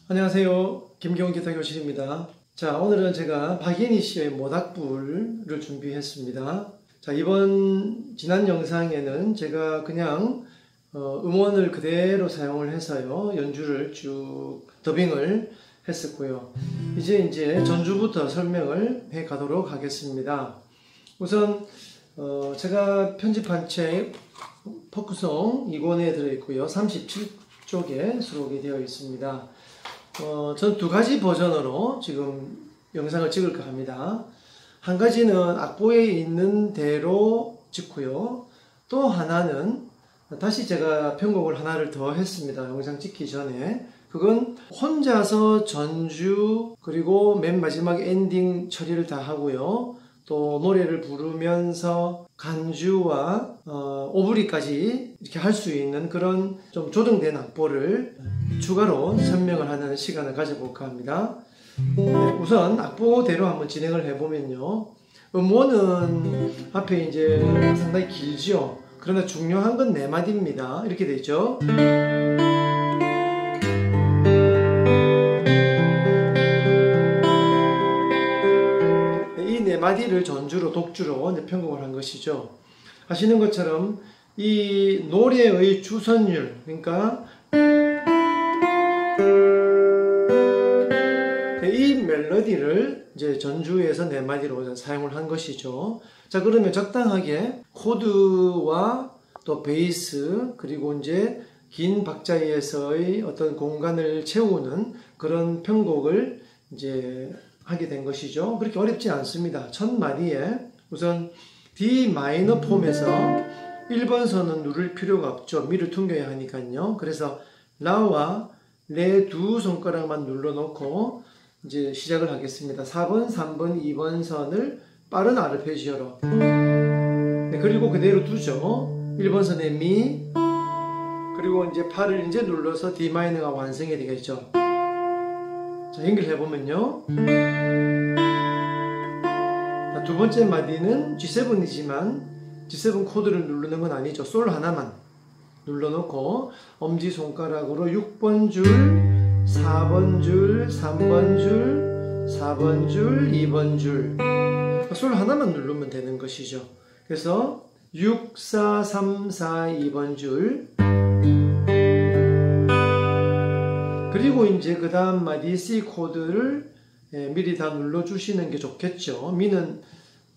안녕하세요. 김경훈 기타교실입니다. 자, 오늘은 제가 박예니 씨의 모닥불을 준비했습니다. 자, 지난 영상에는 제가 그냥 음원을 그대로 사용을 해서요, 연주를 쭉 더빙을 했었고요. 이제 전주부터 설명을 해 가도록 하겠습니다. 우선 제가 편집한 책 포크송 2권에 들어있고요. 37쪽에 수록이 되어 있습니다. 전 두 가지 버전으로 지금 영상을 찍을까 합니다. 한 가지는 악보에 있는 대로 찍고요. 또 하나는 다시 제가 편곡을 하나를 더 했습니다. 영상 찍기 전에. 그건 혼자서 전주 그리고 맨 마지막 엔딩 처리를 다 하고요. 또 노래를 부르면서 간주와 오브리까지 이렇게 할 수 있는 그런 좀 조정된 악보를 추가로 설명을 하는 시간을 가져볼까 합니다. 네, 우선 악보대로 한번 진행을 해보면요. 음원은 앞에 이제 상당히 길죠. 그러나 중요한 건 4마디입니다. 이렇게 되죠. 이 4마디를 전주로 독주로 편곡을 한 것이죠. 아시는 것처럼 이 노래의 주선율, 그러니까 이 멜로디를 이제 전주에서 4마디로 사용을 한 것이죠. 자, 그러면 적당하게 코드와 또 베이스 그리고 이제 긴 박자에서의 어떤 공간을 채우는 그런 편곡을 이제 하게 된 것이죠. 그렇게 어렵지 않습니다. 첫 마디에 우선 D 마이너 폼에서 1번 선은 누를 필요가 없죠. 미를 퉁겨야 하니까요. 그래서 라와 레 두 손가락만 눌러놓고 이제 시작을 하겠습니다. 4번, 3번, 2번 선을 빠른 아르페지오로. 네, 그리고 그대로 두죠. 1번 선에 미, 그리고 이제 파를 이제 눌러서 D 마이너가 완성이 되겠죠. 자, 연결해 보면요. 두 번째 마디는 G7이지만 G7 코드를 누르는 건 아니죠. 솔 하나만 눌러놓고 엄지손가락으로 6번 줄, 4번 줄, 3번 줄, 4번 줄, 2번 줄 솔 하나만 누르면 되는 것이죠. 그래서 6, 4, 3, 4, 2번 줄 그리고 이제 그 다음 마디 C 코드를 미리 다 눌러주시는 게 좋겠죠. 미는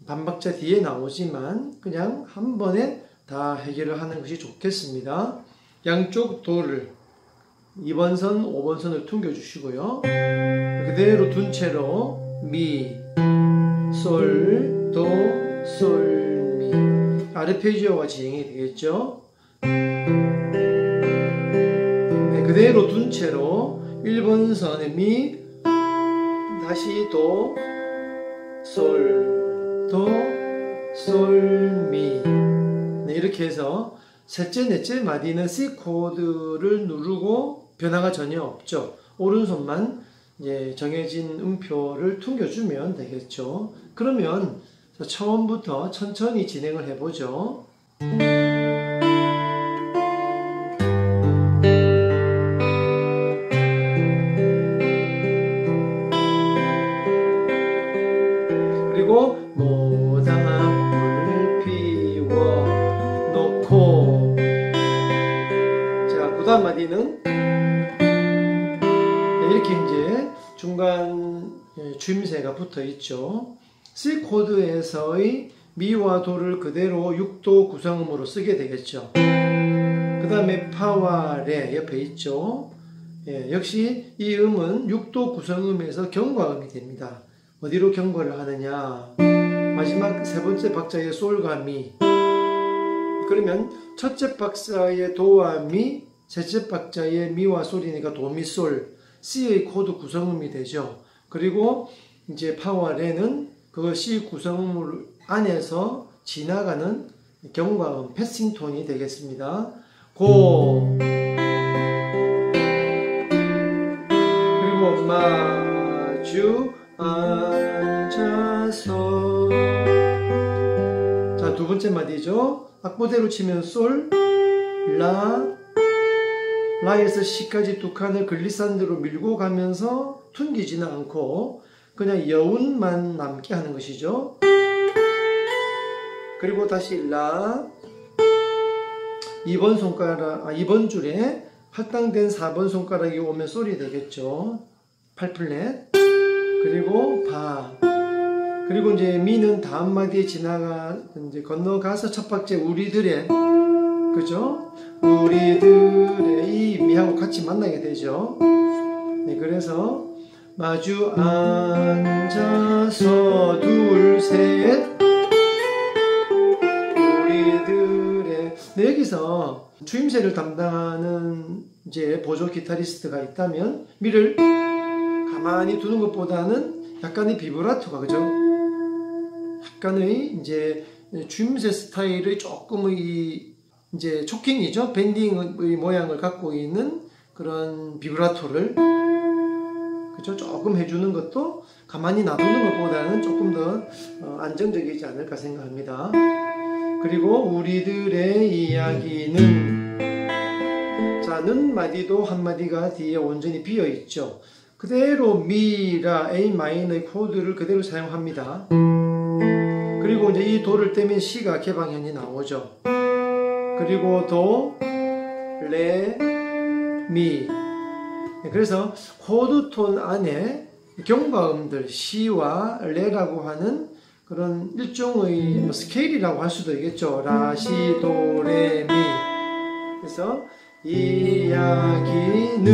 반박자 뒤에 나오지만 그냥 한 번에 다 해결을 하는 것이 좋겠습니다. 양쪽 도를 2번 선, 5번 선을 퉁겨 주시고요. 그대로 둔 채로 미, 솔, 도, 솔, 미 아르페지오가 진행이 되겠죠. 그대로 둔 채로 1번 선의 미, 다시 도, 솔, 도, 솔, 미 이렇게 해서 셋째, 넷째 마디는 C 코드를 누르고 변화가 전혀 없죠. 오른손만 이제 정해진 음표를 퉁겨주면 되겠죠. 그러면 처음부터 천천히 진행을 해보죠. 그리고 모닥불 피워놓고 자, 그 다음 마디는 이렇게 이제 중간 주임새가 붙어 있죠. C 코드에서의 미와 도를 그대로 6도 구성음으로 쓰게 되겠죠. 그 다음에 파와 레 옆에 있죠. 역시 이 음은 6도 구성음에서 경과음이 됩니다. 어디로 경과를 하느냐? 마지막 세 번째 박자의 솔과 미. 그러면 첫째 박자의 도와 미, 셋째 박자의 미와 솔이니까 도, 미, 솔. C의 코드 구성음이 되죠. 그리고 이제 파와 레는 그 C 구성음 안에서 지나가는 경과음, 패싱 톤이 되겠습니다. 고. 그리고 마주 앉아서 자, 두 번째 마디죠. 악보대로 치면 솔, 라, 라에서 C까지 두 칸을 글리산드로 밀고 가면서 퉁기지는 않고 그냥 여운만 남게 하는 것이죠. 그리고 다시 라 2번 손가락, 2번 줄에 할당된 4번 손가락이 오면 솔이 되겠죠. 8플랫. 그리고 바. 그리고 이제 미는 다음 마디에 이제 건너가서 첫 박자 우리들의, 그죠? 우리들의 이 미하고 같이 만나게 되죠. 네, 그래서 마주 앉아서 둘, 셋. 우리들의. 네, 여기서 주임새를 담당하는 이제 보조 기타리스트가 있다면 미를 가만히 두는 것보다는 약간의 비브라토가, 그죠? 약간의 이제 주임새 스타일의 조금의 이제 초킹이죠. 밴딩의 모양을 갖고 있는 그런 비브라토를, 그죠? 조금 해주는 것도 가만히 놔두는 것보다는 조금 더 안정적이지 않을까 생각합니다. 그리고 우리들의 이야기는, 자, 는 마디도 한 마디가 뒤에 온전히 비어 있죠. 그대로 미라 A 마이너의 코드를 그대로 사용합니다. 그리고 이제 이 도를 떼면 C가 개방현이 나오죠. 그리고 도, 레, 미. 그래서 코드 톤 안에 경과음들 C와 레라고 하는 그런 일종의 스케일이라고 할 수도 있겠죠. 라, 시, 도, 레, 미. 그래서 이야기는,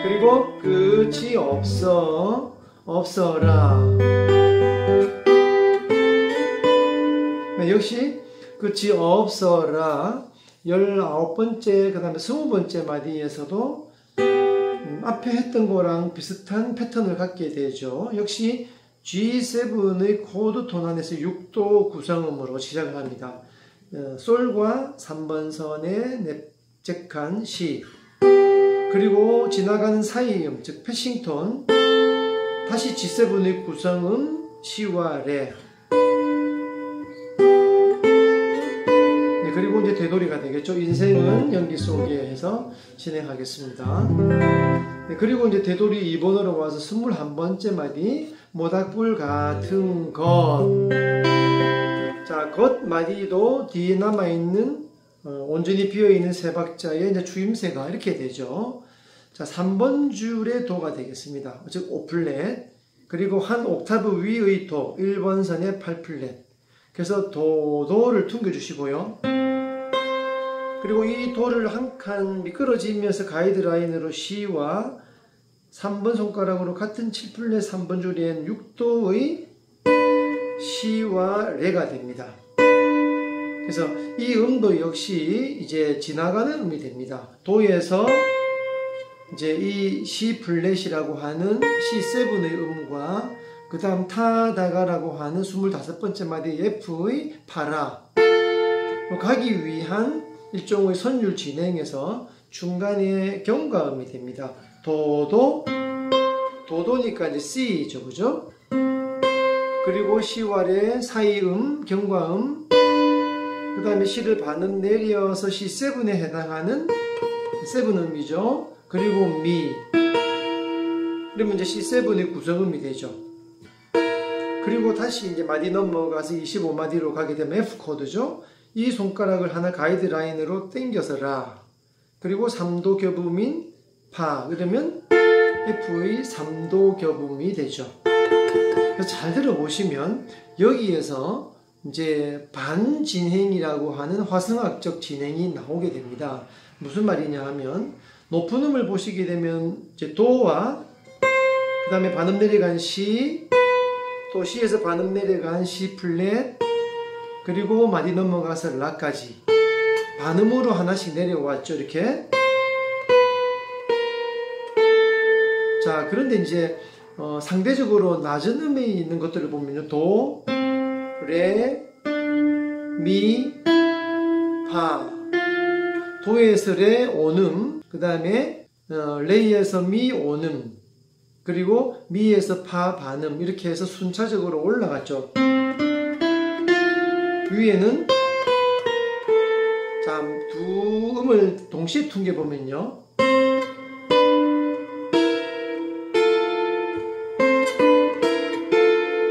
그리고 끝이 없어라. 네, 역시 끝이 없어라 19번째 그 다음에 20번째 마디에서도 앞에 했던 거랑 비슷한 패턴을 갖게 되죠. 역시 G7의 코드 톤 안에서 6도 구성음으로 시작을 합니다. 솔과 3번 선의 냅잭한 C, 그리고 지나가는 사이음, 즉 패싱톤, 다시 G7의 구성음 C와 레. 네, 그리고 이제 되돌이가 되겠죠. 인생은 연기 속에 해서 진행하겠습니다. 네, 그리고 이제 되돌이 2번으로 와서 21번째 마디 모닥불 같은 것. 자, 것 마디도 뒤에 남아있는 온전히 비어있는 세 박자의 이제 주임새가 이렇게 되죠. 자, 3번 줄의 도가 되겠습니다. 즉, 5플랫. 그리고 한 옥타브 위의 도, 1번 선의 8플랫. 그래서 도를 퉁겨주시고요. 그리고 이 도를 한 칸 미끄러지면서 가이드라인으로 C와 3번 손가락으로 같은 7플랫 3번 줄인 6도의 C와 레가 됩니다. 그래서 이 음도 역시 이제 지나가는 음이 됩니다. 도에서 이제 이 C 플랫이라고 하는 C7의 음과 그 다음 타다가라고 하는 25번째 마디 F의 파라 가기 위한 일종의 선율 진행에서 중간에 경과음이 됩니다. 도도니까 이제 C죠, 그죠? 그리고 C와 레 사이 경과음, 그 다음에 C를 반음 내려서 C7에 해당하는 7음이죠. 그리고 미. 그러면 이제 C7의 구성음이 되죠. 그리고 다시 이제 마디 넘어가서 25마디로 가게 되면 F 코드죠. 이 손가락을 하나 가이드라인으로 당겨서 라. 그리고 3도 겹음인 파. 그러면 F의 3도 겹음이 되죠. 그래서 잘 들어보시면 여기에서 이제 반진행이라고 하는 화성학적 진행이 나오게 됩니다. 무슨 말이냐 하면 높은 음을 보시게 되면 이제 도와 그 다음에 반음 내려간 C, 또 C에서 반음 내려간 C 플랫, 그리고 마디 넘어가서 라까지 반음으로 하나씩 내려왔죠. 이렇게. 자, 그런데 이제 상대적으로 낮은 음에 있는 것들을 보면요. 도, 레, 미, 파. 도에서 레, 온음, 그 다음에 레에서 미, 온음, 그리고 미에서 파, 반음, 이렇게 해서 순차적으로 올라갔죠. 위에는 자, 두 음을 동시에 퉁겨보면요.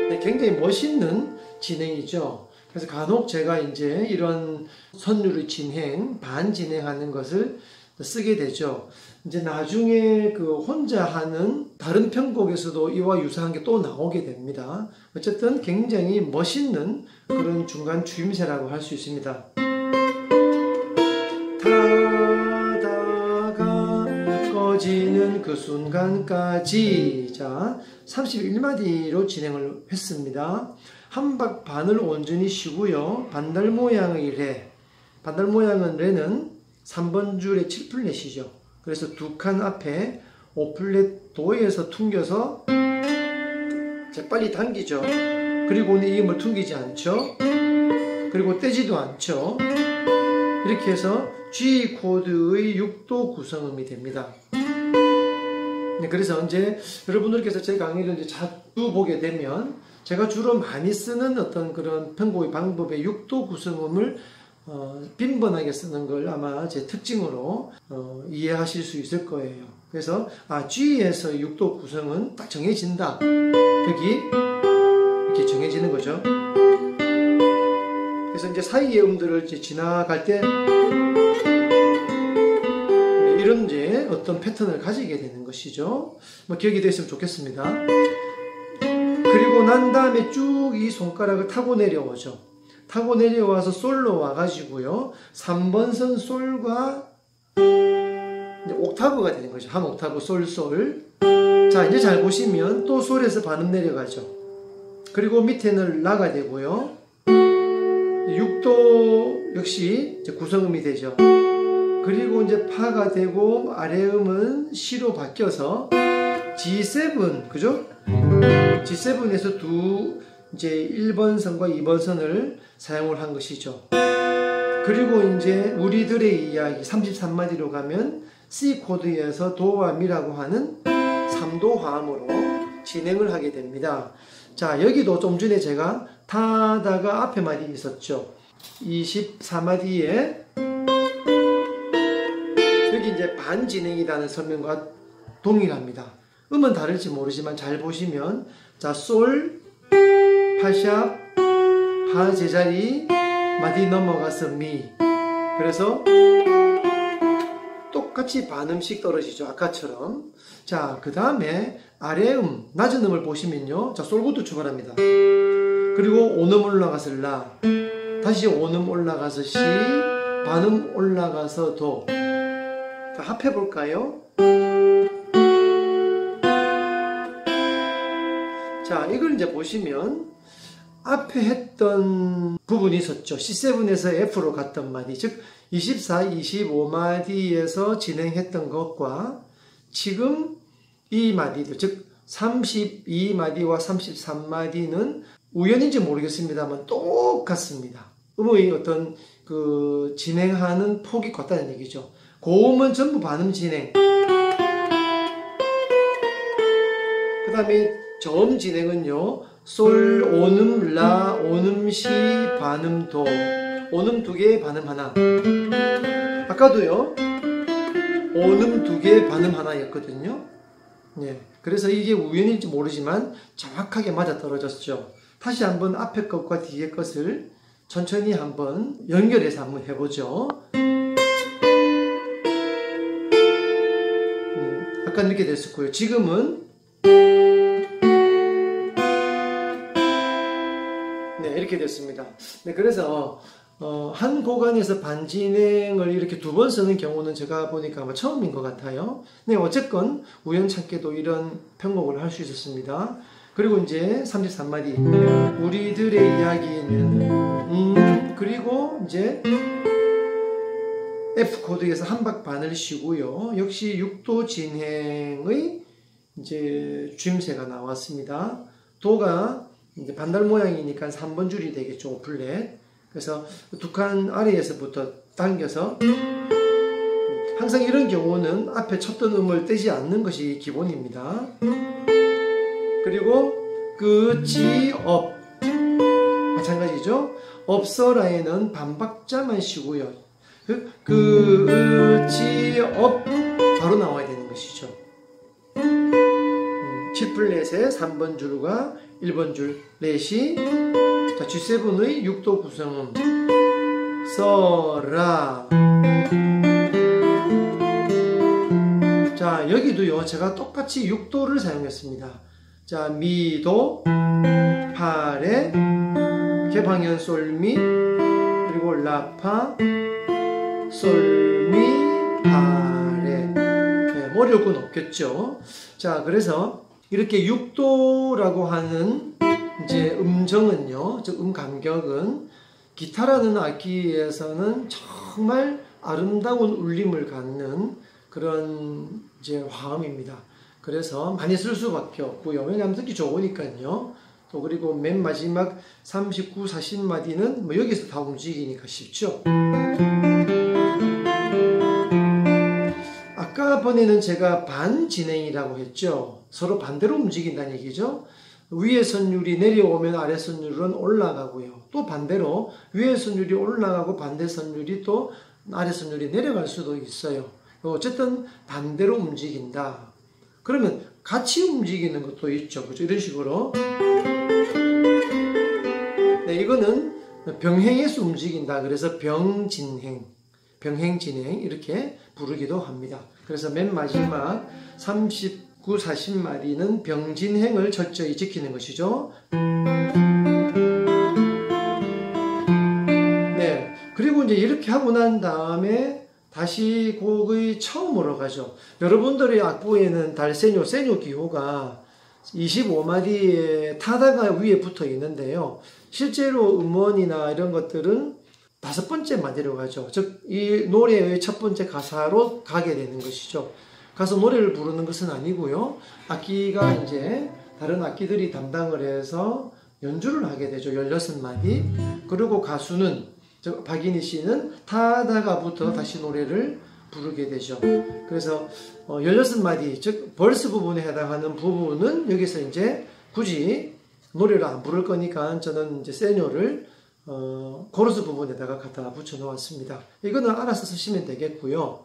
네, 굉장히 멋있는 진행이죠. 그래서 간혹 제가 이제 이런 선율의 진행, 반진행하는 것을 쓰게 되죠. 이제 나중에 그 혼자 하는 다른 편곡에서도 이와 유사한 게 또 나오게 됩니다. 어쨌든 굉장히 멋있는 그런 중간 주임새라고 할 수 있습니다. 타다가 꺼지는 그 순간까지. 자, 31마디로 진행을 했습니다. 한 박 반을 온전히 쉬고요. 반달 모양의 레. 반달 모양은 레는 3번 줄의 7플랫이죠. 그래서 두 칸 앞에 5플랫 도에서 퉁겨서 빨리 당기죠. 그리고 이 음을 퉁기지 않죠. 그리고 떼지도 않죠. 이렇게 해서 G 코드의 6도 구성음이 됩니다. 네, 그래서 이제 여러분들께서 제 강의를 이제 자주 보게 되면 제가 주로 많이 쓰는 어떤 그런 편곡의 방법의 6도 구성음을 빈번하게 쓰는 걸 아마 제 특징으로 이해하실 수 있을 거예요. 그래서 G에서 6도 구성은 딱 정해진다. 여기 이렇게 정해지는 거죠. 그래서 이제 사이의 음들을 이제 지나갈 때 이런 이제 어떤 패턴을 가지게 되는 것이죠. 뭐 기억이 됐으면 좋겠습니다. 그리고 난 다음에 쭉 이 손가락을 타고 내려오죠. 타고 내려와서 솔로 와가지고요. 3번 선 솔과 이제 옥타브가 되는 거죠. 한 옥타브 솔, 솔. 자, 이제 잘 보시면 또 솔에서 반음 내려가죠. 그리고 밑에는 라가 되고요. 6도 역시 이제 구성음이 되죠. 그리고 이제 파가 되고 아래 음은 C로 바뀌어서 G7, 그죠? G7에서 이제 1번 선과 2번 선을 사용을 한 것이죠. 그리고 이제 우리들의 이야기 33마디로 가면 C 코드에서 도와 미라고 하는 3도 화음으로 진행을 하게 됩니다. 자, 여기도 좀 전에 제가 타다가 앞에 마디 있었죠. 24마디에 여기 이제 반진행이라는 설명과 동일합니다. 음은 다를지 모르지만 잘 보시면, 자, 솔, 파샵, 파 제자리, 마디 넘어가서 미. 그래서 똑같이 반음씩 떨어지죠. 아까처럼. 자, 그 다음에 아래 낮은 음을 보시면요. 자, 솔부터 출발합니다. 그리고 온음 올라가서 라. 다시 온음 올라가서 시. 반음 올라가서 도. 자, 합해볼까요? 자, 이걸 이제 보시면 앞에 했던 부분이 있었죠. C7에서 F로 갔던 마디, 즉 24, 25마디에서 진행했던 것과 지금 이 마디들, 즉 32마디와 33마디는 우연인지 모르겠습니다만 똑같습니다. 음의 어떤 그 진행하는 폭이 같다는 얘기죠. 고음은 전부 반음 진행, 그 다음에 저음 진행은요, 솔, 온음, 라, 온음, 시, 반음, 도. 온음 2개, 반음 하나. 아까도요, 온음 2개, 반음 하나였거든요. 예. 그래서 이게 우연인지 모르지만 정확하게 맞아떨어졌죠. 다시 한번 앞에 것과 뒤에 것을 천천히 한번 연결해서 한번 해보죠. 아까 이렇게 됐었고요. 지금은 이렇게 됐습니다. 네, 그래서 한 고간에서 반진행을 이렇게 2번 쓰는 경우는 제가 보니까 아마 처음인 것 같아요. 네, 어쨌건 우연찮게도 이런 편곡을 할 수 있었습니다. 그리고 이제 33마디 우리들의 이야기는 그리고 이제 F 코드에서 한 박 반을 쉬고요. 역시 6도 진행의 이제 주임새가 나왔습니다. 도가 이제 반달 모양이니까 3번 줄이 되겠죠. 오플렛. 그래서 두 칸 아래에서부터 당겨서, 항상 이런 경우는 앞에 쳤던 음을 떼지 않는 것이 기본입니다. 그리고 끝이 업, 마찬가지죠. 업서라에는 반박자만 쉬고요. 끝이 업 바로 나와야 되는 것이죠. G플랫의 3번 줄과 1번 줄 렛이, 자, G7의 6도 구성음 서라. 자, 여기도요 제가 똑같이 6도를 사용했습니다. 자, 미도, 파레, 개방현 솔미, 그리고 라파, 솔미, 파레. 네, 머리 올 건 없겠죠. 자, 그래서 이렇게 6도라고 하는 이제 음정은요, 즉 감격은 기타라는 악기에서는 정말 아름다운 울림을 갖는 그런 이제 화음입니다. 그래서 많이 쓸 수밖에 없고요. 왜냐하면 듣기 좋으니까요. 또 그리고 맨 마지막 39, 40마디는 뭐 여기서 다 움직이니까 쉽죠. 아까 번에는 제가 반진행이라고 했죠. 서로 반대로 움직인다는 얘기죠. 위에 선율이 내려오면 아래 선율은 올라가고요. 또 반대로 위에 선율이 올라가고 반대 선율이 또 아래 선율이 내려갈 수도 있어요. 어쨌든 반대로 움직인다. 그러면 같이 움직이는 것도 있죠. 그죠? 이런 식으로. 네, 이거는 병행해서 움직인다. 그래서 병진행, 병행진행 이렇게 부르기도 합니다. 그래서 맨 마지막 39, 40마디는 병진행을 철저히 지키는 것이죠. 네, 그리고 이제 이렇게 하고 난 다음에 다시 곡의 처음으로 가죠. 여러분들의 악보에는 달세뇨, 세뇨 기호가 25마디에 타다가 위에 붙어 있는데요. 실제로 음원이나 이런 것들은 5번째 마디로 가죠. 즉, 이 노래의 첫 번째 가사로 가게 되는 것이죠. 가서 노래를 부르는 것은 아니고요. 악기가 이제 다른 악기들이 담당을 해서 연주를 하게 되죠. 16마디. 그리고 가수는, 즉 박인희 씨는 타다가부터 다시 노래를 부르게 되죠. 그래서 16마디, 즉 벌스 부분에 해당하는 부분은 여기서 이제 굳이 노래를 안 부를 거니까 저는 이제 세뇨를 코러스 부분에다가 갖다 붙여 놓았습니다. 이거는 알아서 쓰시면 되겠고요.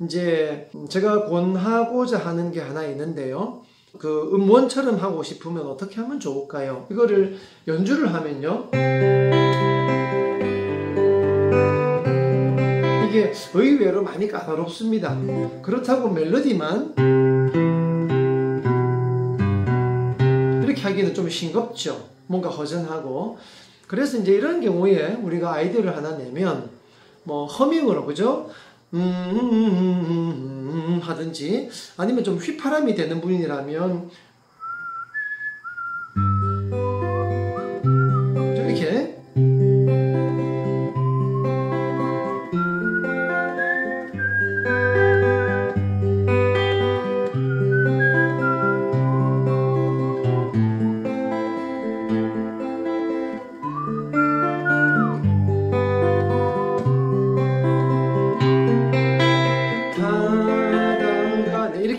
이제 제가 권하고자 하는 게 하나 있는데요. 그 음원처럼 하고 싶으면 어떻게 하면 좋을까요? 이거를 연주를 하면요. 이게 의외로 많이 까다롭습니다. 그렇다고 멜로디만 이렇게 하기는 좀 싱겁죠. 뭔가 허전하고. 그래서 이제 이런 경우에 우리가 아이디어를 하나 내면 뭐 허밍으로 그죠? 하든지 아니면 좀 휘파람이 되는 분이라면 이렇게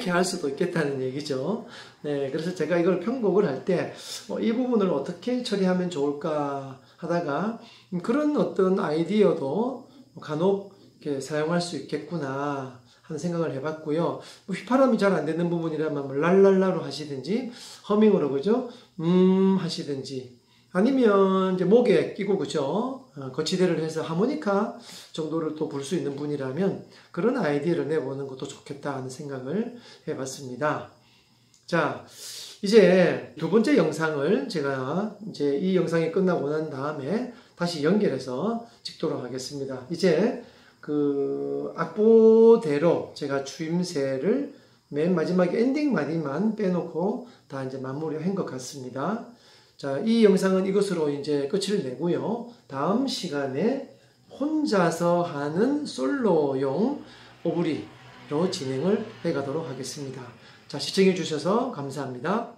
이렇게 할 수도 있겠다는 얘기죠. 네, 그래서 제가 이걸 편곡을 할 때 이 부분을 어떻게 처리하면 좋을까 하다가 그런 어떤 아이디어도 간혹 이렇게 사용할 수 있겠구나 하는 생각을 해봤고요. 휘파람이 잘 안 되는 부분이라면 뭐 랄랄라로 하시든지 허밍으로 그죠? 하시든지 아니면 이제 목에 끼고 그죠? 거치대를 해서 하모니카 정도를 또 불 수 있는 분이라면 그런 아이디어를 내보는 것도 좋겠다 하는 생각을 해봤습니다. 자, 이제 두 번째 영상을 제가 이제 이 영상이 끝나고 난 다음에 다시 연결해서 찍도록 하겠습니다. 이제 그 악보대로 제가 추임새를 맨 마지막에 엔딩 마디만 빼놓고 다 이제 마무리한 것 같습니다. 자, 이 영상은 이것으로 이제 끝을 내고요. 다음 시간에 혼자서 하는 솔로용 오브리로 진행을 해 가도록 하겠습니다. 자, 시청해 주셔서 감사합니다.